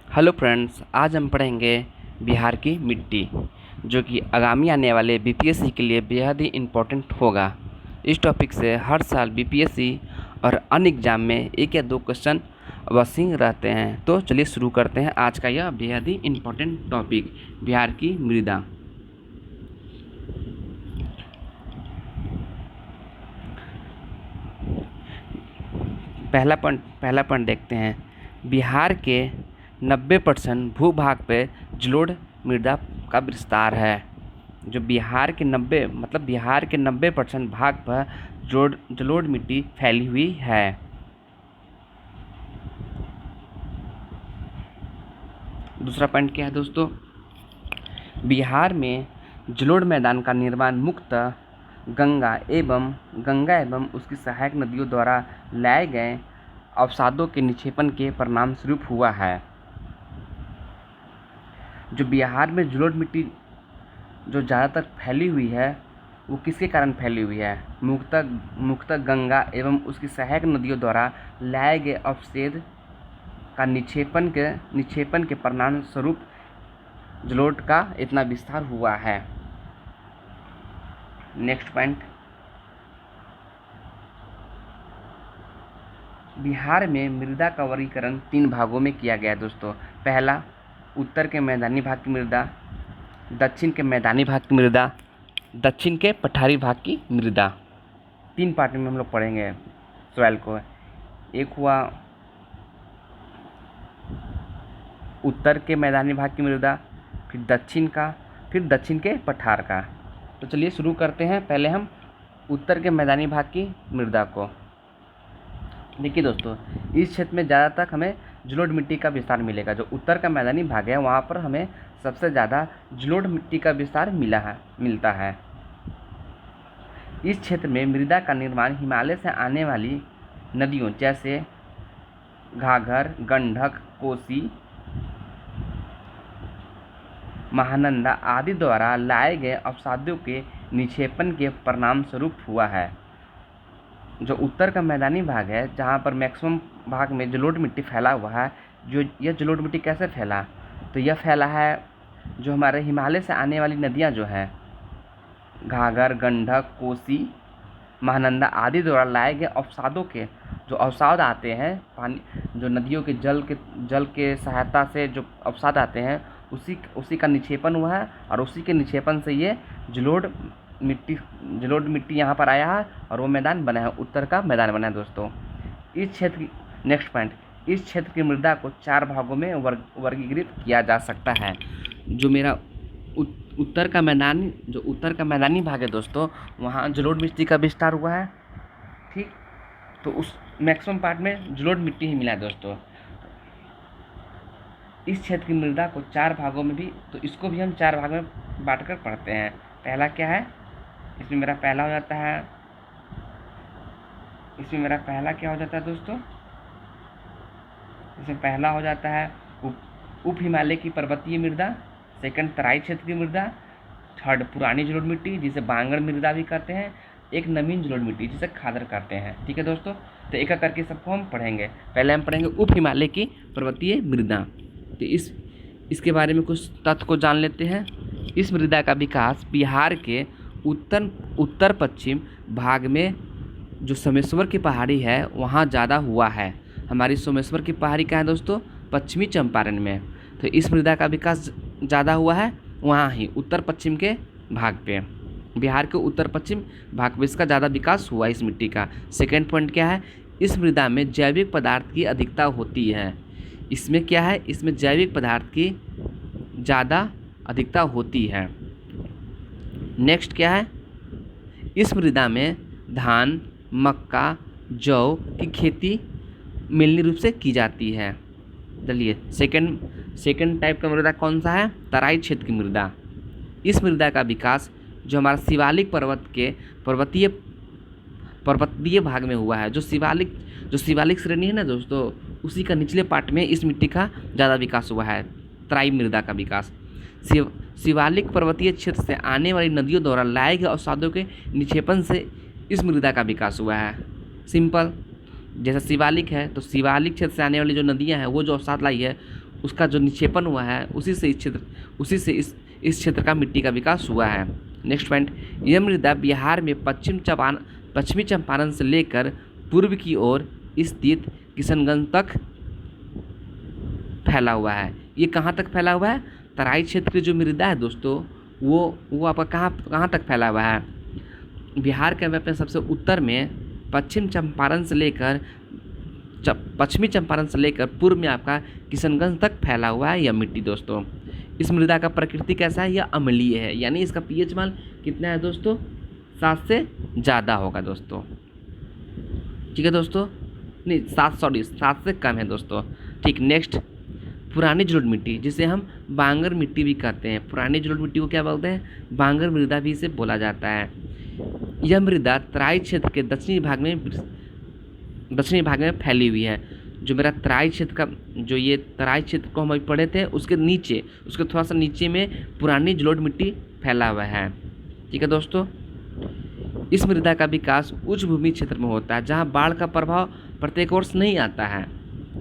Hello friends, आज हम पढ़ेंगे बिहार की मिट्टी, जो कि आगामी आने वाले बीपीएससी के लिए बेहद ही इम्पोर्टेंट होगा। इस टॉपिक से हर साल बीपीएससी और अन्य एग्जाम में एक या दो क्वेश्चन अवश्य रहते हैं। तो चलिए शुरू करते हैं आज का यह बेहद ही इम्पोर्टेंट टॉपिक, बिहार की मृदा। पहला पॉइंट देखते हैं। बिहार के 90% भूभाग पे जलोढ़ मृदा का विस्तार है। जो बिहार के 90% भाग पर जलोढ़ मिट्टी फैली हुई है। दूसरा पॉइंट क्या है दोस्तों? बिहार में जलोढ़ मैदान का निर्माण मुख्यतः गंगा एवं उसकी सहायक नदियों द्वारा लाए गए अवसादों के निक्षेपण के परिणाम स्वरूप हुआ है। जो बिहार में जलोढ़ मिट्टी जो ज़्यादातर फैली हुई है, वो किसके कारण फैली हुई है? मुख्यतः गंगा एवं उसकी सहायक नदियों द्वारा लाए गए अवशेष का निक्षेपण के परिणाम स्वरूप जलोढ़ का इतना विस्तार हुआ है। नेक्स्ट पॉइंट, बिहार में मृदा का वर्गीकरण 3 भागों में किया गया है दोस्तों। पहला, उत्तर के मैदानी भाग की मृदा, दक्षिण के मैदानी भाग की मृदा, दक्षिण के पठारी भाग की मृदा। 3 पार्ट में हम लोग पढ़ेंगे सॉइल को। एक हुआ उत्तर के मैदानी भाग की मृदा, फिर दक्षिण के पठार का। तो चलिए शुरू करते हैं। पहले हम उत्तर के मैदानी भाग की मृदा को। देखिए दोस्तों, इस क्षेत्र में ज़्यादातर हमें जलोढ़ मिट्टी का विस्तार मिलेगा। जो उत्तर का मैदानी भाग है, वहाँ पर हमें सबसे ज़्यादा जलोढ़ मिट्टी का विस्तार मिलता है। इस क्षेत्र में मृदा का निर्माण हिमालय से आने वाली नदियों जैसे घाघर, गंडक, कोसी, महानंदा आदि द्वारा लाए गए अवसादों के निक्षेपण के परिणाम स्वरूप हुआ है। जो उत्तर का मैदानी भाग है, जहाँ पर मैक्सिमम भाग में जलोढ़ मिट्टी फैला हुआ है, जो यह जलोढ़ मिट्टी कैसे फैला? तो यह फैला है जो हमारे हिमालय से आने वाली नदियाँ जो हैं, घाघर, गंडक, कोसी, महानंदा आदि द्वारा लाए गए अवसादों के जो अवसाद आते हैं, पानी जो नदियों के जल के सहायता से जो अवसाद आते हैं, उसी का निक्षेपण हुआ है। और उसी के निक्षेपण से ये जलोढ़ मिट्टी यहाँ पर आया है और वो मैदान बना है, उत्तर का मैदान बना है दोस्तों। नेक्स्ट पॉइंट, इस क्षेत्र की मृदा को 4 भागों में वर्गीकृत किया जा सकता है। जो मेरा उत्तर का मैदानी भाग है दोस्तों, वहाँ जलोढ़ मिट्टी का विस्तार हुआ है। ठीक, तो उस मैक्सिमम पार्ट में जलोढ़ मिट्टी ही मिला है दोस्तों। इस क्षेत्र की मृदा को 4 भागों में भी, तो इसको भी हम 4 भाग में बांटकर पढ़ते हैं। पहला क्या है? इसमें मेरा पहला हो जाता है, इसमें मेरा पहला क्या हो जाता है दोस्तों? इसमें पहला हो जाता है उप हिमालय की पर्वतीय मृदा, सेकंड तराई क्षेत्र की मृदा, थर्ड पुरानी जलोढ़ मिट्टी जिसे बांगड़ मृदा भी कहते हैं, एक नवीन जलोढ़ मिट्टी जिसे खादर कहते हैं। ठीक है दोस्तों, तो एक एक करके सबको हम पढ़ेंगे। पहले हम पढ़ेंगे उप हिमालय की पर्वतीय मृदा। तो इसके बारे में कुछ तथ्य को जान लेते हैं। इस मृदा का विकास बिहार के उत्तर पश्चिम भाग में जो सोमेश्वर की पहाड़ी है, वहाँ ज़्यादा हुआ है। हमारी सोमेश्वर की पहाड़ी कहाँ है दोस्तों? पश्चिमी चंपारण में। तो इस मृदा का विकास ज़्यादा हुआ है वहाँ ही उत्तर पश्चिम के भाग पे, बिहार के उत्तर पश्चिम भाग पे इसका ज़्यादा विकास हुआ इस मिट्टी का। सेकेंड पॉइंट क्या है? इस मृदा में जैविक पदार्थ की अधिकता होती है। इसमें क्या है? इसमें जैविक पदार्थ की ज़्यादा अधिकता होती है। नेक्स्ट क्या है? इस मृदा में धान, मक्का, जौ की खेती मिलनी रूप से की जाती है। चलिए सेकंड टाइप का मृदा कौन सा है? तराई क्षेत्र की मृदा। इस मृदा का विकास जो हमारा शिवालिक पर्वत के पर्वतीय भाग में हुआ है। जो शिवालिक श्रेणी है ना दोस्तों, उसी का निचले पार्ट में इस मिट्टी का ज़्यादा विकास हुआ है, तराई मृदा का विकास। शिवालिक पर्वतीय क्षेत्र से आने वाली नदियों द्वारा लाए गए अवसादों के निक्षेपण से इस मृदा का विकास हुआ है। सिंपल, जैसा शिवालिक है तो शिवालिक क्षेत्र से आने वाली जो नदियां हैं, वो जो अवसाद लाई है, उसका जो निक्षेपण हुआ है उसी से इस क्षेत्र का मिट्टी का विकास हुआ है। नेक्स्ट पॉइंट, यह मृदा बिहार में पश्चिमी चंपारण से लेकर पूर्व की ओर स्थित किशनगंज तक फैला हुआ है। ये कहाँ तक फैला हुआ है? तराई क्षेत्र की जो मृदा है दोस्तों वो आपका कहाँ तक फैला हुआ है? बिहार के अपने सबसे उत्तर में पश्चिमी चंपारण से लेकर पूर्व में आपका किशनगंज तक फैला हुआ है यह मिट्टी दोस्तों। इस मृदा का प्रकृति कैसा है? यह अम्लीय है, यानी इसका पीएच मान कितना है दोस्तों? 7 से ज़्यादा होगा दोस्तों। ठीक है दोस्तों, नहीं 7 से कम है दोस्तों। ठीक, नेक्स्ट, पुरानी जलोढ़ मिट्टी जिसे हम बांगर मिट्टी भी कहते हैं। पुरानी जलोढ़ मिट्टी को क्या बोलते हैं? बांगर मृदा भी इसे बोला जाता है। यह मृदा तराई क्षेत्र के दक्षिणी भाग में फैली हुई है। जो मेरा तराई क्षेत्र का जो ये तराई क्षेत्र को हम अभी पढ़े थे उसके थोड़ा सा नीचे में पुरानी जलोढ़ मिट्टी फैला हुआ है। ठीक है दोस्तों, इस मृदा का विकास उच्च भूमि क्षेत्र में होता है जहाँ बाढ़ का प्रभाव प्रत्येक वर्ष नहीं आता है।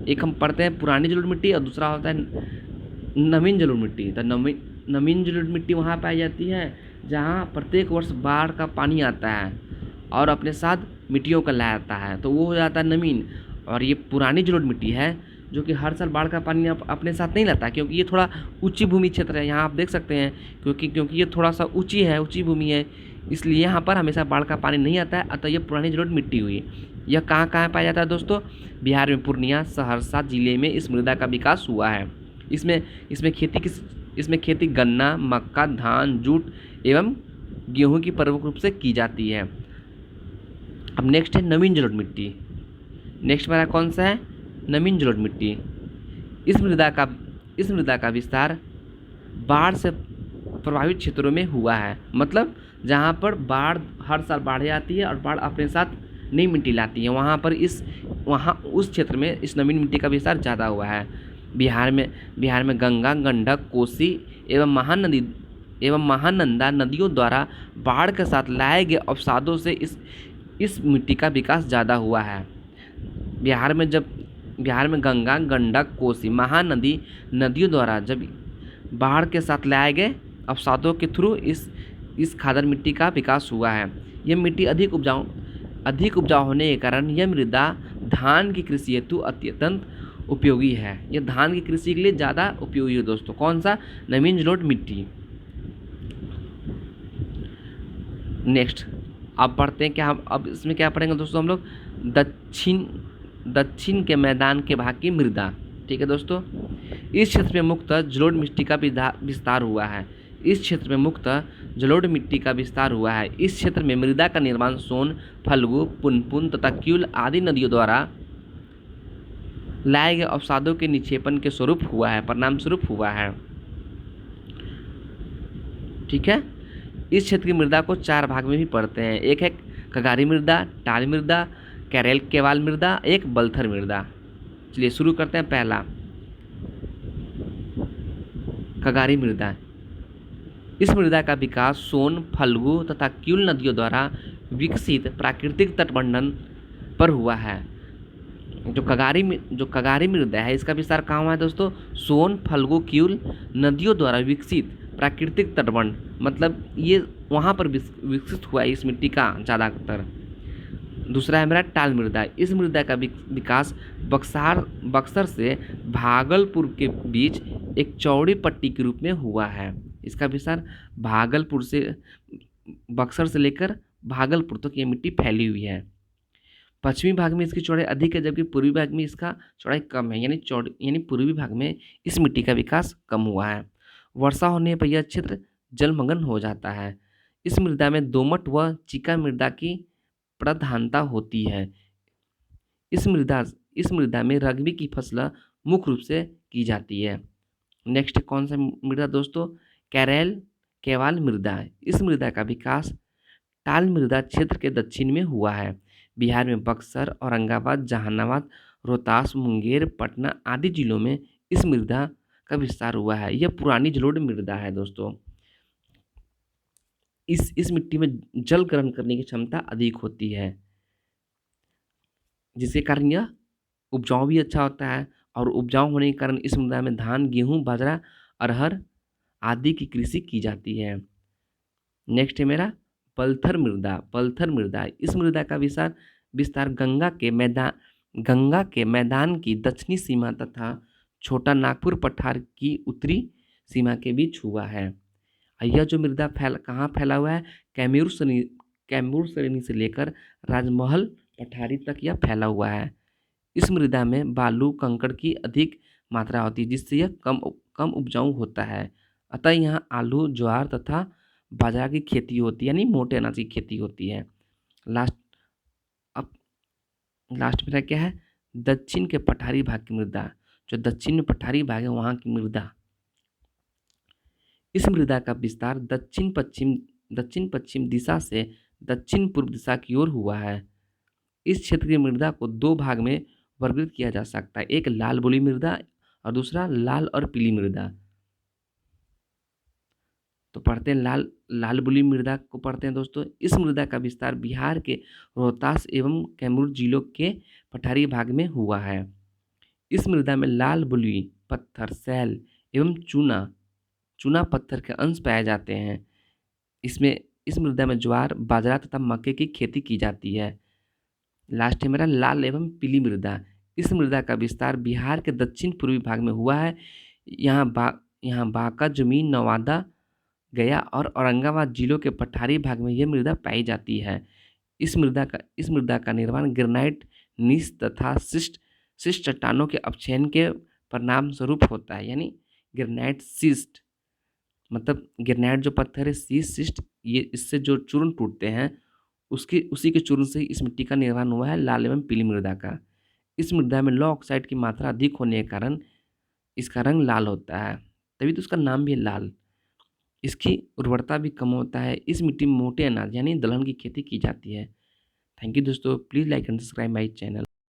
एक हम पढ़ते हैं पुरानी जलोढ़ मिट्टी और दूसरा होता है नवीन जलोढ़ मिट्टी। तो नवीन जलोढ़ मिट्टी वहाँ पाई जाती है जहाँ प्रत्येक वर्ष बाढ़ का पानी आता है और अपने साथ मिट्टियों का ला आता है, तो वो हो जाता है नवीन। और ये पुरानी जलोढ़ मिट्टी है जो कि हर साल बाढ़ का पानी अपने साथ नहीं लाता, क्योंकि ये थोड़ा ऊंची भूमि क्षेत्र है। यहाँ आप देख सकते हैं क्योंकि ये थोड़ा सा ऊंची भूमि है, इसलिए यहाँ पर हमेशा बाढ़ का पानी नहीं आता है। अतः ये पुरानी जलोढ़ मिट्टी हुई। यह कहाँ पाया जाता है दोस्तों? बिहार में पूर्णिया सहरसा जिले में इस मृदा का विकास हुआ है। इसमें खेती गन्ना, मक्का, धान, जूट एवं गेहूं की प्रमुख रूप से की जाती है। अब नेक्स्ट है नवीन जलोढ़ मिट्टी। नेक्स्ट हमारा कौन सा है? नवीन जलोढ़ मिट्टी। इस मृदा का विस्तार बाढ़ से प्रभावित क्षेत्रों में हुआ है। मतलब जहाँ पर हर साल बाढ़ आती है और बाढ़ अपने साथ नई मिट्टी लाती है, वहाँ उस क्षेत्र में इस नवीन मिट्टी का विस्तार ज़्यादा हुआ है। बिहार में गंगा, गंडक, कोसी एवं महानंदा नदियों द्वारा बाढ़ के साथ लाए गए अवसादों से इस मिट्टी का विकास ज़्यादा हुआ है। बिहार में गंगा, गंडक, कोसी, महानदी नदियों द्वारा जब बाढ़ के साथ लाए गए अवसादों के थ्रू इस खादर मिट्टी का विकास हुआ है। यह मिट्टी अधिक उपजाऊ होने के कारण यह मृदा धान की कृषि हेतु अत्यंत उपयोगी है। यह धान की कृषि के लिए ज़्यादा उपयोगी है दोस्तों। कौन सा? नवीन जलोढ़ मिट्टी। नेक्स्ट अब पढ़ते हैं क्या हम अब इसमें क्या पढ़ेंगे दोस्तों हम लोग? दक्षिण के मैदान के भाग की मृदा। ठीक है दोस्तों, इस क्षेत्र में मुख्यतः जलोढ़ मिट्टी का विस्तार हुआ है। इस क्षेत्र में मृदा का निर्माण सोन, फल्गु, पुनपुन तथा क्यूल आदि नदियों द्वारा लाए गए अवसादों के निक्षेपण के परिणाम स्वरूप हुआ है। ठीक है, इस क्षेत्र की मृदा को 4 भाग में भी पढ़ते हैं। एक है कगारी मृदा, टाल मृदा, कैरेल केवाल मृदा, एक बलथर मृदा। चलिए शुरू करते हैं। पहला कगारी मृदा। इस मृदा का विकास सोन, फल्गु तथा क्यूल नदियों द्वारा विकसित प्राकृतिक तटबंधन पर हुआ है। जो कगारी मृदा है इसका विस्तार कहाँ हुआ है दोस्तों? सोन, फल्गु, क्यूल नदियों द्वारा विकसित प्राकृतिक तटबंध, मतलब ये वहाँ पर विकसित हुआ है इस मिट्टी का ज़्यादातर। दूसरा है मेरा टाल मृदा। इस मृदा का विकास बक्सर से भागलपुर के बीच एक चौड़ी पट्टी के रूप में हुआ है। इसका विस्तार बक्सर से लेकर भागलपुर तक ये मिट्टी फैली हुई है। पश्चिमी भाग में इसकी चौड़ाई अधिक है जबकि पूर्वी भाग में इसका चौड़ाई कम है, यानी पूर्वी भाग में इस मिट्टी का विकास कम हुआ है। वर्षा होने पर यह क्षेत्र जलमग्न हो जाता है। इस मृदा में दोमट व चिका मृदा की प्रधानता होती है। इस मृदा में रग्बी की फसल मुख्य रूप से की जाती है। नेक्स्ट कौन सा मृदा दोस्तों? कैरेल केवाल मृदा। इस मृदा का विकास टाल मृदा क्षेत्र के दक्षिण में हुआ है। बिहार में बक्सर, औरंगाबाद, जहानाबाद, रोहतास, मुंगेर, पटना आदि जिलों में इस मृदा का विस्तार हुआ है। यह पुरानी जलोढ़ मृदा है दोस्तों। इस मिट्टी में जल ग्रहण करने की क्षमता अधिक होती है, जिसके कारण यह उपजाऊ भी अच्छा होता है और उपजाऊ होने के कारण इस मृदा में धान, गेहूँ, बाजरा, अरहर आदि की कृषि की जाती है। नेक्स्ट है मेरा पलथर मृदा। पलथर मृदा, इस मृदा का विस्तार विस्तार गंगा के मैदान की दक्षिणी सीमा तथा छोटा नागपुर पठार की उत्तरी सीमा के बीच हुआ है। यह जो मृदा कहाँ फैला हुआ है? कैमूर श्रेणी से लेकर राजमहल पठारी तक यह फैला हुआ है। इस मृदा में बालू कंकड़ की अधिक मात्रा होती है, जिससे यह कम उपजाऊ होता है। अतः यहाँ आलू, ज्वार तथा बाजरा की खेती होती है, यानी मोटे अनाज की खेती होती है। लास्ट अब लास्ट मेरा क्या है? दक्षिण के पठारी भाग की मृदा। जो दक्षिण में पठारी भाग है वहाँ की मृदा। इस मृदा का विस्तार दक्षिण पश्चिम दिशा से दक्षिण पूर्व दिशा की ओर हुआ है। इस क्षेत्र की मृदा को दो भाग में वर्गीकृत किया जा सकता है, एक लाल बलुई मृदा और दूसरा लाल और पीली मृदा। तो पढ़ते हैं लाल बलुई मृदा को पढ़ते हैं दोस्तों। इस मृदा का विस्तार बिहार के रोहतास एवं कैमूर जिलों के पठारी भाग में हुआ है। इस मृदा में लाल बलुई पत्थर, सैल एवं चूना पत्थर के अंश पाए जाते हैं। इस मृदा में ज्वार, बाजरा तथा मक्के की खेती की जाती है। लास्ट है मेरा लाल एवं पीली मृदा। इस मृदा का विस्तार बिहार के दक्षिण पूर्वी भाग में हुआ है। यहाँ बांका, जमीन, नवादा, गया और औरंगाबाद जिलों के पठारी भाग में यह मृदा पाई जाती है। इस मृदा का निर्माण ग्रेनाइट, नीस तथा शिस्ट चट्टानों के अपक्षयन के परिणाम स्वरूप होता है। यानी ग्रेनाइट, शिस्ट मतलब ग्रेनाइट जो पत्थर है, शिस्ट, ये इससे जो चूर्ण टूटते हैं उसी के चूर्ण से इस मिट्टी का निर्माण हुआ है लाल एवं पीली मृदा का। इस मृदा में लौह ऑक्साइड की मात्रा अधिक होने के कारण इसका रंग लाल होता है, तभी तो उसका नाम भी है लाल। इसकी उर्वरता भी कम होता है। इस मिट्टी में मोटे अनाज यानी दलहन की खेती की जाती है। थैंक यू दोस्तों, please like and subscribe my channel.